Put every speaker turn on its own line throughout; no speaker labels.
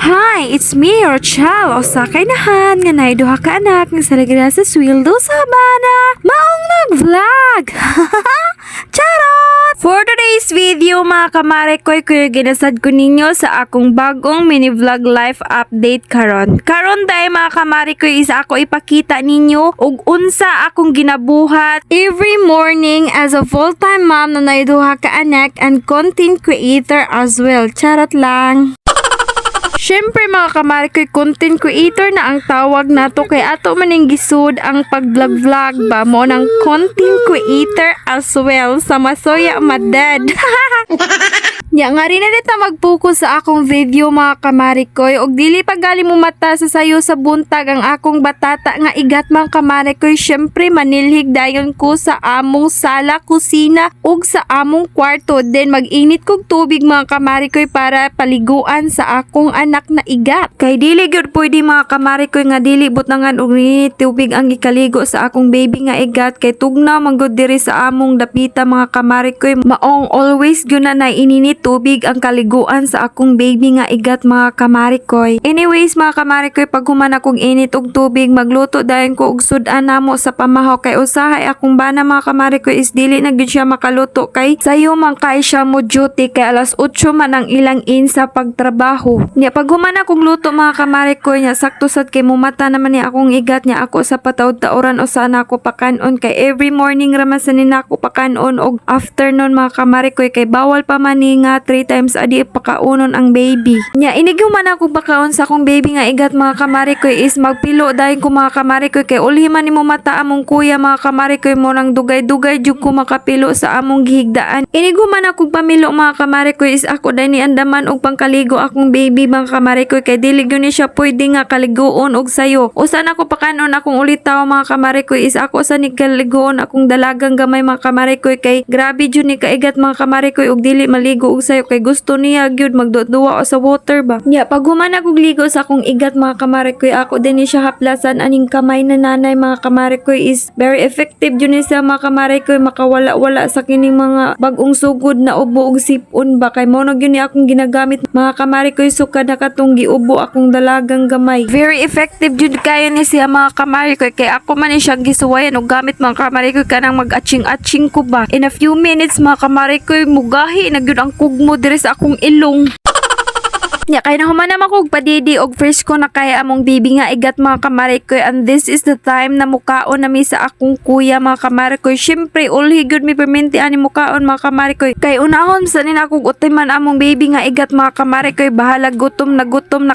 Hi, it's me, your child. O sakay nahan nga nay duha ka anak nga saligara sa sweldo sa Habana. Maong nag-vlog. Charot! For today's video mga kamare ko'y ginasad ko ninyo sa akong bagong mini vlog life update karon. Karon tayo mga kamare ko'y isa ako ipakita ninyo ug unsa akong ginabuhat every morning as a full-time mom na nay duha ka anak and content creator as well. Charot lang. Siyempre mga kamari ko'y content creator na ang tawag nato kay ato maning gisud ang pag-vlog-vlog ba mo ng content creator as well sa Masoya Madad. Nya nga rin na dito mag-focus sa akong video mga kamari ko'y og dili pagali mo mata sa sayo sa buntag ang akong batata nga igat mga kamari ko'y siyempre manilhig dayon ko sa among sala, kusina ug sa among kwarto then mag-init kog tubig mga kamari ko'y para paliguan sa akong anak na igat. Kay dili gyud pwede mga kamari ko'y nga dili butangan og init tubig ang ikaligo sa akong baby nga igat kay tugnaw man gud diri sa among dapita mga kamari ko'y maong always gyud na ininit tubig ang kaliguan sa akong baby nga igat mga kamari ko'y. Anyways mga kamari ko'y pag human akong init og tubig magluto dayon ko og sudan namo sa pamahaw kay usahay akong bana mga kamari ko'y is dili na gyud siya makaluto kay sayo man kay siya mo duty kay alas 8 man ang ilang in sa pagtrabaho. Nya pag human akong luto mga kamari ko'y nya sakto sad kay mumata naman ni akong igat nya ako sa patawd-tauran o sana ako pakanon kay every morning raman sa nina ako pakanon og afternoon mga kamari ko'y kay bawal pa man ni nga 3 times a day pakaunon ang baby. Nya iniguman ako pakaon sa akong baby nga igat mga kamari ko'y is magpilo dayon ko mga kamari ko'y kay uli man nimo mata among kuya mga kamari ko'y mo nang dugay-dugay jud ko makapilo sa among gihigdaan. Iniguman ako pamilo mga kamari ko'y is ako dai ni andaman og pangkaligo akong baby mga kamari ko'y kay dili gyud ni siya pwede nga kaliguon og sayo. Usa na ko pakanon akong ulitaw mga kamari ko'y is ako sa ni kaliguon akong dalagang gamay mga kamari ko'y kay grabe jud ni kaigat mga kamari ko'y og dili maligo og sayo kay gusto niya gyud magduwa sa water ba. Nya pag human ako ligo sa akong igat mga kamari ko'y ako din ni siya haplasan aning kamay na nanay mga kamari ko'y is very effective jud ni siya mga kamari ko'y makawala-wala sa kining mga bagong sugod na ubo og sipon ba kay mo gyud ni akong ginagamit mga kamari ko'y sukad na katong giubo akong dalagang gamay. Very effective jud kayo ni siya mga kamari ko'y kay ako man ni siya gisuwayan og gamit mga kamari ko'y kanang mag-atching-atching ko ba. In a few minutes mga kamari ko'y mugahi na gyud ang kugmo diri sa akong ilong. Nya kay nahuman naman kog padidi og fresh ko na kay among baby nga igat mga kamari ko'y and this is the time na mukaon nami sa akong kuya mga kamari ko'y. Syempre ulhi gyud mi perminti ani mukaon mga kamari ko'y kay unahon sa nin akong utiman among baby nga igat mga kamari ko'y bahala gutom na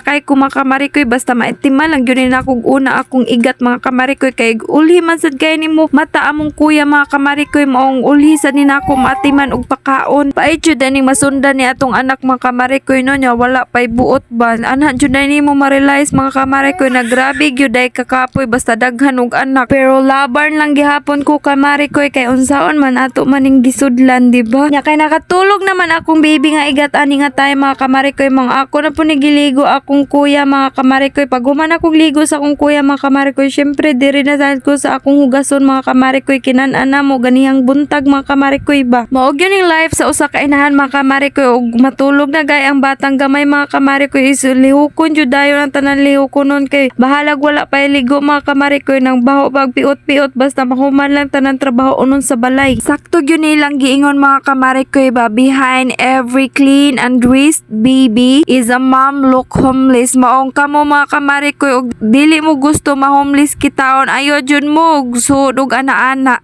kay ko mga kamari ko'y basta maitiman lang gyud ni akong una akong igat mga kamari ko'y kay ulhi man sad kay nimo mata among kuya mga kamari ko'y maong ulhi sa nin ako maatiman og pakaon. Pait jud aning masundan ni atong anak mga kamari ko'y no nya wala pa buot ba ana jud na nimo ma-realize mga kamari ko'y na grabe gyud ay kakapoy basta daghan og anak pero laban lang gihapon ko kamari ko'y kay unsaon man ato maning gisudlan di ba. Nya kay nakatulog naman akong baby nga igat ani nga tay mga kamari ko'y mga ako na po nigiligo akong kuya mga kamari ko'y pag human akong ligo sa akong kuya mga kamari ko'y syempre diri na sad ko sa akong hugason mga kamari ko'y kinan-ana mo ganihang buntag mga kamari ko'y ba. Maog yun yung life sa usa ka inahan mga kamari ko'y og matulog na gay ang batang gamay mga kamari ko'y is lihukon jud dayon ang tanan lihukonon kay bahalag wala pa ligo mga kamari ko'y nang baho pag piot-piot basta mahuman lang tanan trabaho unon sa balay. Sakto gyud nilang giingon mga kamari ko'y ba behind every clean and dressed baby is a mom look homeless. Maong kamo mga kamari ko'y og dili mo gusto ma-homeless kitaon ayo jud mo sud og ana-ana.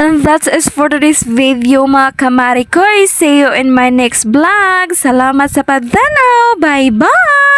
And that's it for today's video mga kamari ko'y. See you in my next vlog. Salamat sa pagdanaw. Bye bye!